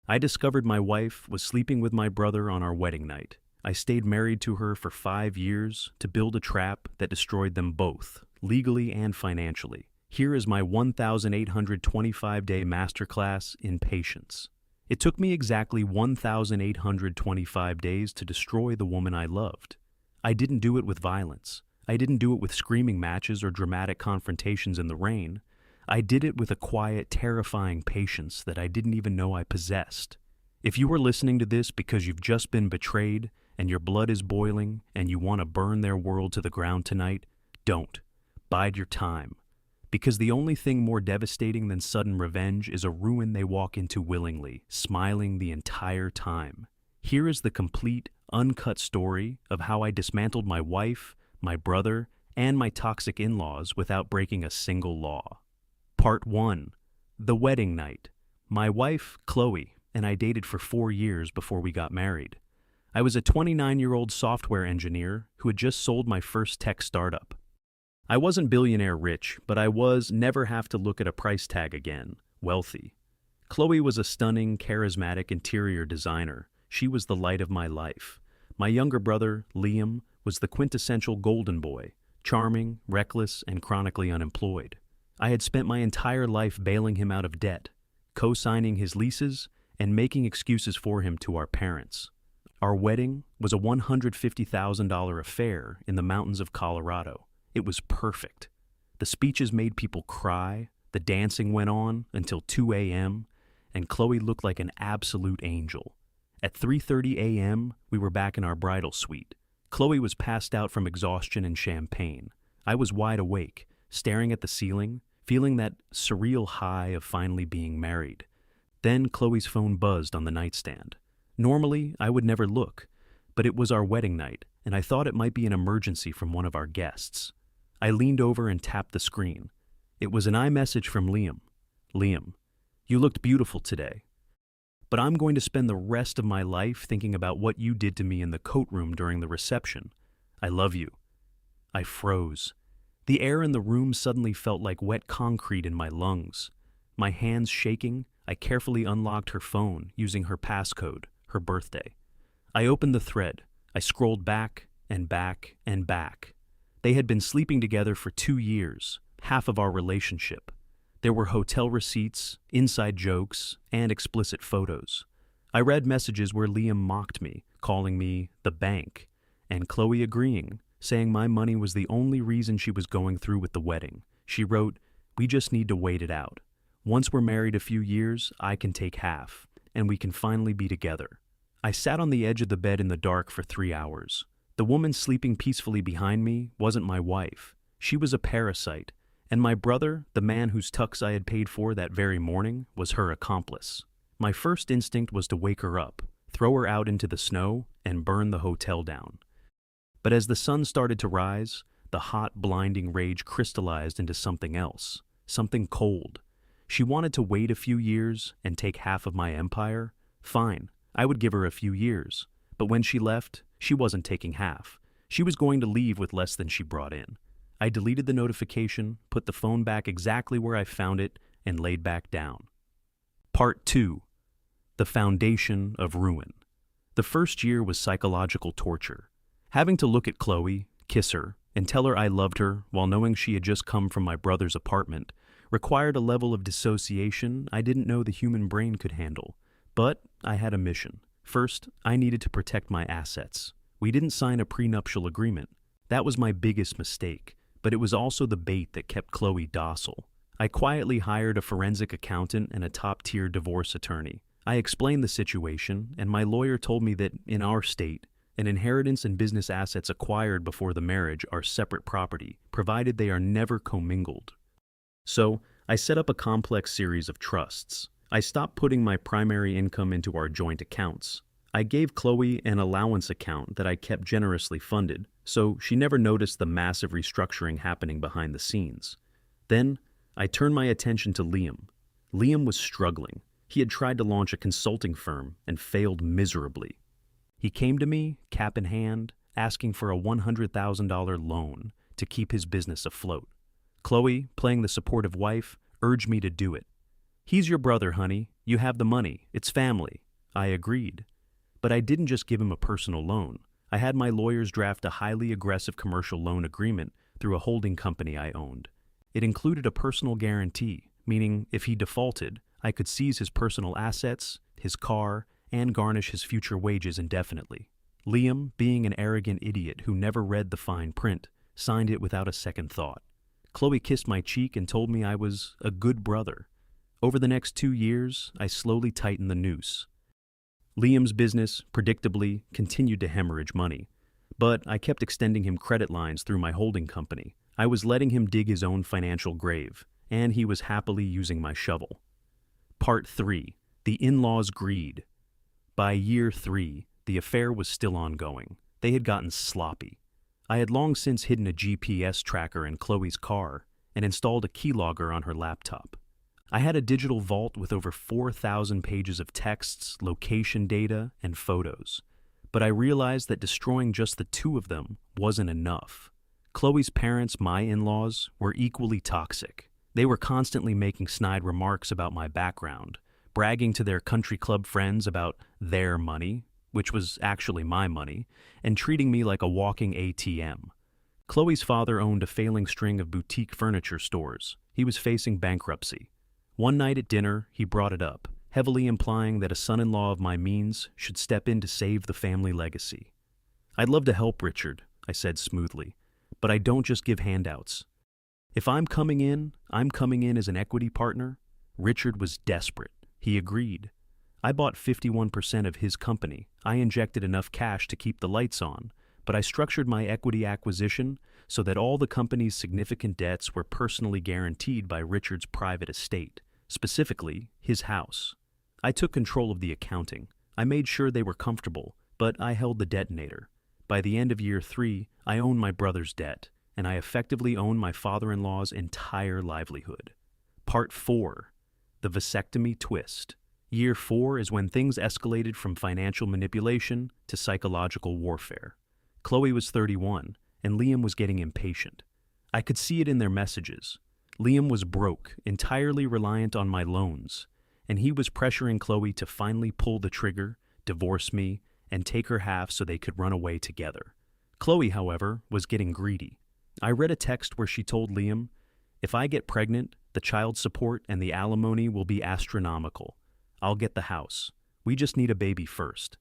I discovered my wife was sleeping with my brother on our wedding night. I stayed married to her for 5 years to build a trap that destroyed them both, legally and financially. Here is my 1,825-day masterclass in patience. It took me exactly 1,825 days to destroy the woman I loved. I didn't do it with violence. I didn't do it with screaming matches or dramatic confrontations in the rain. I did it with a quiet, terrifying patience that I didn't even know I possessed. If you are listening to this because you've just been betrayed and your blood is boiling and you want to burn their world to the ground tonight, don't. Bide your time. Because the only thing more devastating than sudden revenge is a ruin they walk into willingly, smiling the entire time. Here is the complete, uncut story of how I dismantled my wife, my brother, and my toxic in-laws without breaking a single law. Part 1. The wedding night. My wife, Chloe, and I dated for 4 years before we got married. I was a 29-year-old software engineer who had just sold my first tech startup. I wasn't billionaire rich, but I was never have to look at a price tag again, wealthy. Chloe was a stunning, charismatic interior designer. She was the light of my life. My younger brother, Liam, was the quintessential golden boy, charming, reckless, and chronically unemployed. I had spent my entire life bailing him out of debt, co-signing his leases, and making excuses for him to our parents. Our wedding was a $150,000 affair in the mountains of Colorado. It was perfect. The speeches made people cry, the dancing went on until 2 a.m., and Chloe looked like an absolute angel. At 3:30 a.m., we were back in our bridal suite. Chloe was passed out from exhaustion and champagne. I was wide awake, staring at the ceiling, feeling that surreal high of finally being married. Then Chloe's phone buzzed on the nightstand. Normally, I would never look, but it was our wedding night, and I thought it might be an emergency from one of our guests. I leaned over and tapped the screen. It was an iMessage from Liam. Liam, you looked beautiful today, but I'm going to spend the rest of my life thinking about what you did to me in the coat room during the reception. I love you. I froze. The air in the room suddenly felt like wet concrete in my lungs. My hands shaking, I carefully unlocked her phone using her passcode, her birthday. I opened the thread. I scrolled back and back and back. They had been sleeping together for 2 years, half of our relationship. There were hotel receipts, inside jokes, and explicit photos. I read messages where Liam mocked me, calling me the bank, and Chloe agreeing, saying my money was the only reason she was going through with the wedding. She wrote, "We just need to wait it out. Once we're married a few years, I can take half, and we can finally be together." I sat on the edge of the bed in the dark for 3 hours. The woman sleeping peacefully behind me wasn't my wife. She was a parasite, and my brother, the man whose tux I had paid for that very morning, was her accomplice. My first instinct was to wake her up, throw her out into the snow, and burn the hotel down. But as the sun started to rise, the hot, blinding rage crystallized into something else, something cold. She wanted to wait a few years and take half of my empire. Fine, I would give her a few years. But when she left, she wasn't taking half. She was going to leave with less than she brought in. I deleted the notification, put the phone back exactly where I found it, and laid back down. Part 2. The foundation of ruin. The first year was psychological torture. Having to look at Chloe, kiss her, and tell her I loved her while knowing she had just come from my brother's apartment required a level of dissociation I didn't know the human brain could handle. But I had a mission. First, I needed to protect my assets. We didn't sign a prenuptial agreement. That was my biggest mistake, but it was also the bait that kept Chloe docile. I quietly hired a forensic accountant and a top-tier divorce attorney. I explained the situation, and my lawyer told me that, in our state, an inheritance and business assets acquired before the marriage are separate property, provided they are never commingled. So, I set up a complex series of trusts. I stopped putting my primary income into our joint accounts. I gave Chloe an allowance account that I kept generously funded, so she never noticed the massive restructuring happening behind the scenes. Then, I turned my attention to Liam. Liam was struggling. He had tried to launch a consulting firm and failed miserably. He came to me, cap in hand, asking for a $100,000 loan to keep his business afloat. Chloe, playing the supportive wife, urged me to do it. "He's your brother, honey. You have the money. It's family. I agreed. But I didn't just give him a personal loan. I had my lawyers draft a highly aggressive commercial loan agreement through a holding company I owned. It included a personal guarantee, meaning if he defaulted, I could seize his personal assets, his car, and garnish his future wages indefinitely. Liam, being an arrogant idiot who never read the fine print, signed it without a second thought. Chloe kissed my cheek and told me I was a good brother. Over the next 2 years, I slowly tightened the noose. Liam's business, predictably, continued to hemorrhage money, but I kept extending him credit lines through my holding company. I was letting him dig his own financial grave, and he was happily using my shovel. Part 3. The in-laws' greed. By year 3, the affair was still ongoing. They had gotten sloppy. I had long since hidden a GPS tracker in Chloe's car and installed a keylogger on her laptop. I had a digital vault with over 4,000 pages of texts, location data, and photos. But I realized that destroying just the 2 of them wasn't enough. Chloe's parents, my in-laws, were equally toxic. They were constantly making snide remarks about my background, bragging to their country club friends about their money, which was actually my money, and treating me like a walking ATM. Chloe's father owned a failing string of boutique furniture stores. He was facing bankruptcy. One night at dinner, he brought it up, heavily implying that a son-in-law of my means should step in to save the family legacy. I'd love to help, Richard, I said smoothly, but I don't just give handouts. If I'm coming in as an equity partner. Richard was desperate. He agreed. I bought 51% of his company. I injected enough cash to keep the lights on, but I structured my equity acquisition so that all the company's significant debts were personally guaranteed by Richard's private estate, specifically his house. I took control of the accounting. I made sure they were comfortable, but I held the detonator. By the end of year 3, I owned my brother's debt, and I effectively owned my father-in-law's entire livelihood. Part 4. The vasectomy twist. Year 4 is when things escalated from financial manipulation to psychological warfare. Chloe was 31, and Liam was getting impatient. I could see it in their messages. Liam was broke, entirely reliant on my loans, and he was pressuring Chloe to finally pull the trigger, divorce me, and take her half so they could run away together. Chloe, however, was getting greedy. I read a text where she told Liam, "If I get pregnant, the child support and the alimony will be astronomical. I'll get the house. We just need a baby first."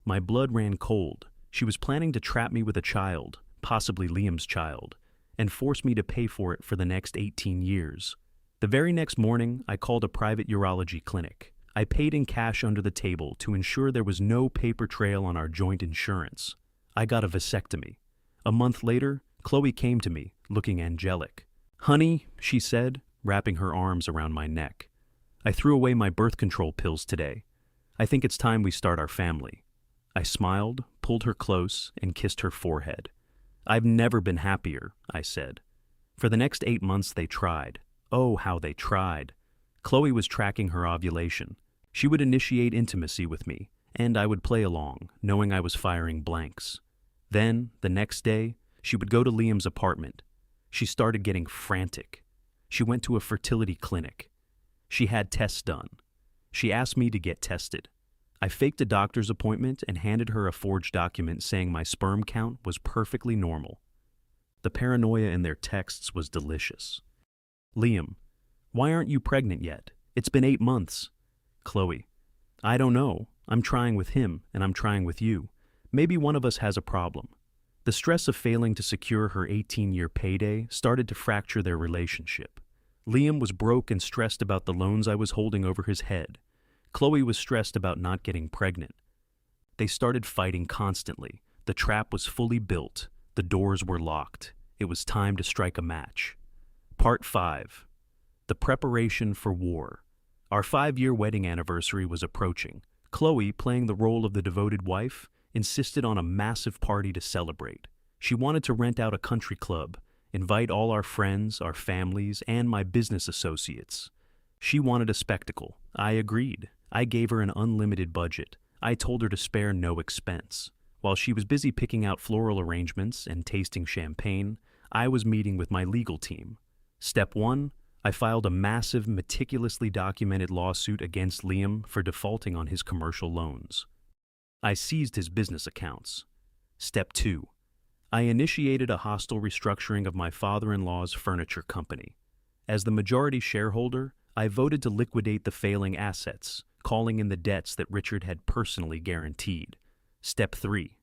My blood ran cold. She was planning to trap me with a child, possibly Liam's child, and force me to pay for it for the next 18 years. The very next morning, I called a private urology clinic. I paid in cash under the table to ensure there was no paper trail on our joint insurance. I got a vasectomy. A month later, Chloe came to me, looking angelic. "Honey," she said, wrapping her arms around my neck, "I threw away my birth control pills today. I think it's time we start our family." I smiled, pulled her close, and kissed her forehead. "I've never been happier," I said. For the next 8 months they tried. Oh, how they tried. Chloe was tracking her ovulation. She would initiate intimacy with me, and I would play along, knowing I was firing blanks. Then, the next day, she would go to Liam's apartment. She started getting frantic. She went to a fertility clinic. She had tests done. She asked me to get tested. I faked a doctor's appointment and handed her a forged document saying my sperm count was perfectly normal. The paranoia in their texts was delicious. "Liam, why aren't you pregnant yet? It's been 8 months. Chloe, "I don't know. I'm trying with him, and I'm trying with you. Maybe one of us has a problem." The stress of failing to secure her 18-year payday started to fracture their relationship. Liam was broke and stressed about the loans I was holding over his head. Chloe was stressed about not getting pregnant. They started fighting constantly. The trap was fully built. The doors were locked. It was time to strike a match. Part 5. The preparation for war. Our 5-year wedding anniversary was approaching. Chloe, playing the role of the devoted wife, insisted on a massive party to celebrate. She wanted to rent out a country club, invite all our friends, our families, and my business associates. She wanted a spectacle. I agreed. I gave her an unlimited budget. I told her to spare no expense. While she was busy picking out floral arrangements and tasting champagne, I was meeting with my legal team. Step 1, I filed a massive, meticulously documented lawsuit against Liam for defaulting on his commercial loans. I seized his business accounts. Step 2. I initiated a hostile restructuring of my father-in-law's furniture company. As the majority shareholder, I voted to liquidate the failing assets, calling in the debts that Richard had personally guaranteed. Step 3.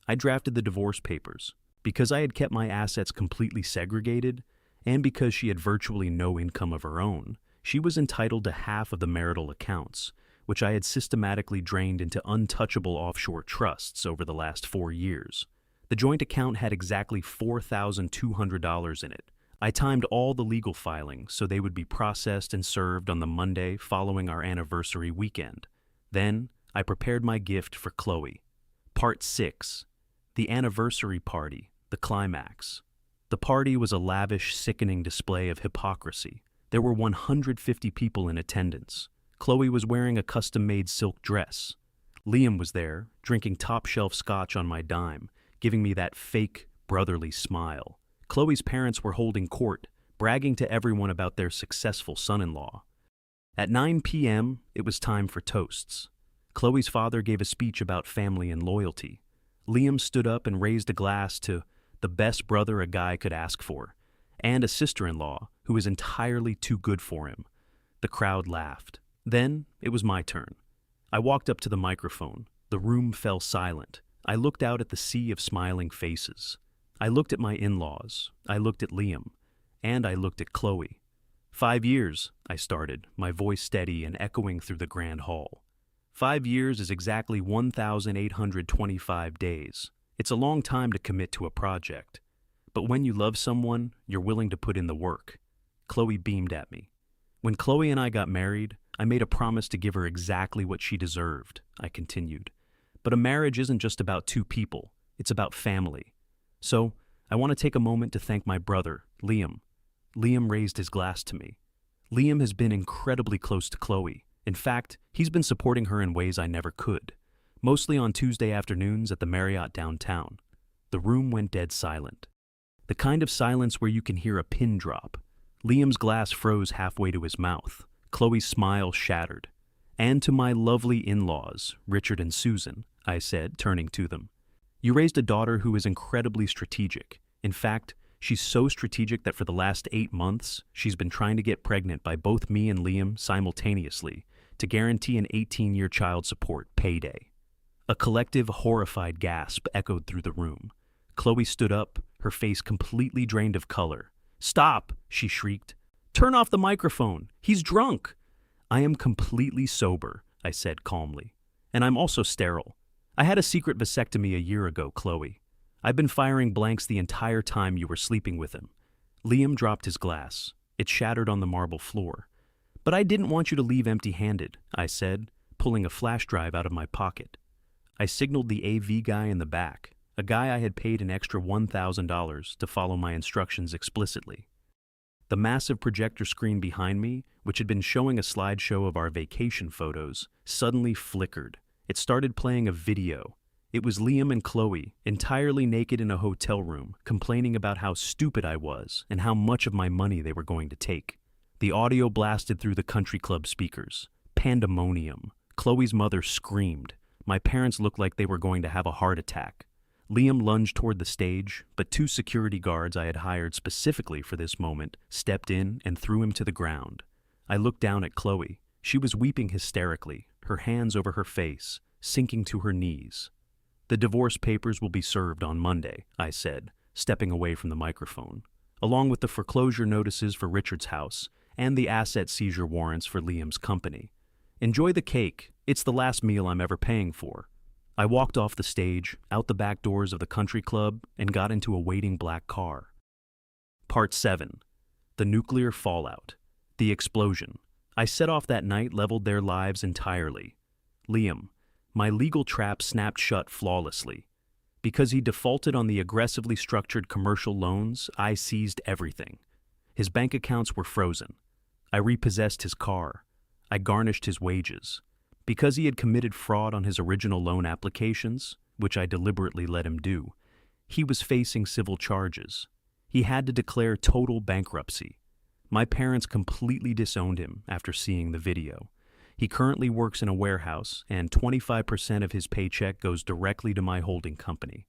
I drafted the divorce papers. Because I had kept my assets completely segregated, and because she had virtually no income of her own, she was entitled to half of the marital accounts, which I had systematically drained into untouchable offshore trusts over the last 4 years. The joint account had exactly $4,200 in it. I timed all the legal filings so they would be processed and served on the Monday following our anniversary weekend. Then, I prepared my gift for Chloe. Part 6. The anniversary party, the climax. The party was a lavish, sickening display of hypocrisy. There were 150 people in attendance. Chloe was wearing a custom-made silk dress. Liam was there, drinking top-shelf scotch on my dime, giving me that fake, brotherly smile. Chloe's parents were holding court, bragging to everyone about their successful son-in-law. At 9 p.m., it was time for toasts. Chloe's father gave a speech about family and loyalty. Liam stood up and raised a glass to the best brother a guy could ask for, and a sister-in-law who was entirely too good for him. The crowd laughed. Then, it was my turn. I walked up to the microphone. The room fell silent. I looked out at the sea of smiling faces. I looked at my in-laws. I looked at Liam. And I looked at Chloe. 5 years, I started, my voice steady and echoing through the grand hall. 5 years is exactly 1,825 days. It's a long time to commit to a project. But when you love someone, you're willing to put in the work. Chloe beamed at me. When Chloe and I got married, I made a promise to give her exactly what she deserved, I continued. But a marriage isn't just about two people. It's about family. So, I want to take a moment to thank my brother, Liam. Liam raised his glass to me. Liam has been incredibly close to Chloe. In fact, he's been supporting her in ways I never could. Mostly on Tuesday afternoons at the Marriott downtown. The room went dead silent. The kind of silence where you can hear a pin drop. Liam's glass froze halfway to his mouth. Chloe's smile shattered. And to my lovely in-laws, Richard and Susan, I said, turning to them. You raised a daughter who is incredibly strategic. In fact, she's so strategic that for the last 8 months, she's been trying to get pregnant by both me and Liam simultaneously to guarantee an 18-year child support payday. A collective, horrified gasp echoed through the room. Chloe stood up, her face completely drained of color. "Stop!" she shrieked. "Turn off the microphone! He's drunk!" "I am completely sober," I said calmly. "And I'm also sterile. I had a secret vasectomy a year ago, Chloe. I've been firing blanks the entire time you were sleeping with him." Liam dropped his glass. It shattered on the marble floor. "But I didn't want you to leave empty-handed," I said, pulling a flash drive out of my pocket. I signaled the AV guy in the back, a guy I had paid an extra $1,000 to follow my instructions explicitly. The massive projector screen behind me, which had been showing a slideshow of our vacation photos, suddenly flickered. It started playing a video. It was Liam and Chloe, entirely naked in a hotel room, complaining about how stupid I was and how much of my money they were going to take. The audio blasted through the country club speakers. Pandemonium. Chloe's mother screamed. My parents looked like they were going to have a heart attack. Liam lunged toward the stage, but 2 security guards I had hired specifically for this moment stepped in and threw him to the ground. I looked down at Chloe. She was weeping hysterically, her hands over her face, sinking to her knees. "The divorce papers will be served on Monday," I said, stepping away from the microphone, along with the foreclosure notices for Richard's house and the asset seizure warrants for Liam's company. "Enjoy the cake. It's the last meal I'm ever paying for." I walked off the stage, out the back doors of the country club, and got into a waiting black car. Part 7. The nuclear fallout. The explosion. I set off that night leveled their lives entirely. Liam. My legal trap snapped shut flawlessly. Because he defaulted on the aggressively structured commercial loans, I seized everything. His bank accounts were frozen. I repossessed his car. I garnished his wages. Because he had committed fraud on his original loan applications, which I deliberately let him do, he was facing civil charges. He had to declare total bankruptcy. My parents completely disowned him after seeing the video. He currently works in a warehouse, and 25% of his paycheck goes directly to my holding company.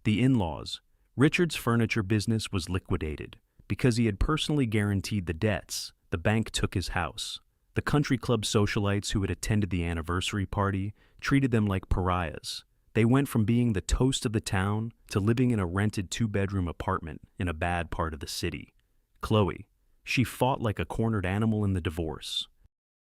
The in-laws. Richard's furniture business was liquidated. Because he had personally guaranteed the debts, the bank took his house. The country club socialites who had attended the anniversary party treated them like pariahs. They went from being the toast of the town to living in a rented 2-bedroom apartment in a bad part of the city. Chloe. She fought like a cornered animal in the divorce.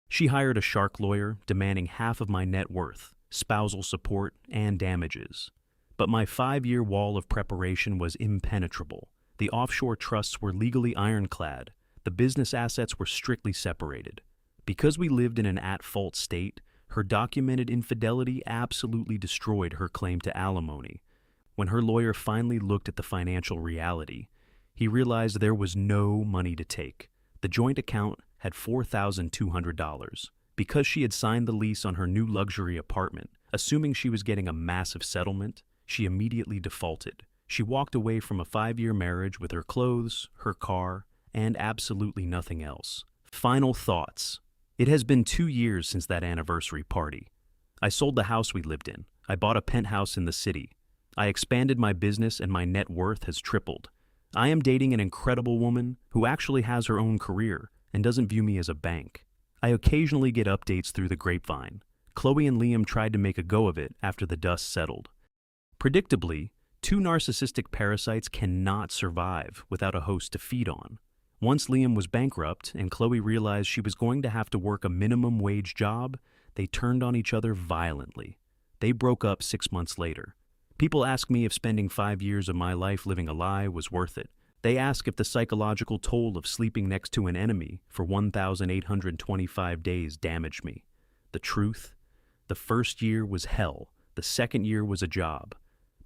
She hired a shark lawyer demanding half of my net worth, spousal support, and damages. But my 5-year wall of preparation was impenetrable. The offshore trusts were legally ironclad. The business assets were strictly separated. Because we lived in an at-fault state, her documented infidelity absolutely destroyed her claim to alimony. When her lawyer finally looked at the financial reality, he realized there was no money to take. The joint account had $4,200. Because she had signed the lease on her new luxury apartment, assuming she was getting a massive settlement, she immediately defaulted. She walked away from a 5-year marriage with her clothes, her car, and absolutely nothing else. Final thoughts. It has been 2 years since that anniversary party. I sold the house we lived in. I bought a penthouse in the city. I expanded my business and my net worth has tripled. I am dating an incredible woman who actually has her own career and doesn't view me as a bank. I occasionally get updates through the grapevine. Chloe and Liam tried to make a go of it after the dust settled. Predictably, 2 narcissistic parasites cannot survive without a host to feed on. Once Liam was bankrupt and Chloe realized she was going to have to work a minimum wage job, they turned on each other violently. They broke up 6 months later. People ask me if spending 5 years of my life living a lie was worth it. They ask if the psychological toll of sleeping next to an enemy for 1,825 days damaged me. The truth? The first year was hell. The second year was a job.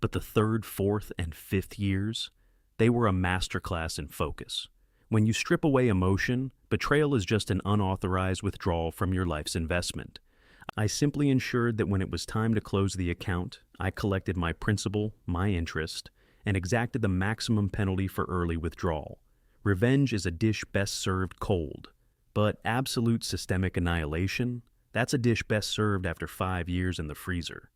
But the third, fourth, and fifth years, they were a masterclass in focus. When you strip away emotion, betrayal is just an unauthorized withdrawal from your life's investment. I simply ensured that when it was time to close the account, I collected my principal, my interest, and exacted the maximum penalty for early withdrawal. Revenge is a dish best served cold, but absolute systemic annihilation, that's a dish best served after 5 years in the freezer.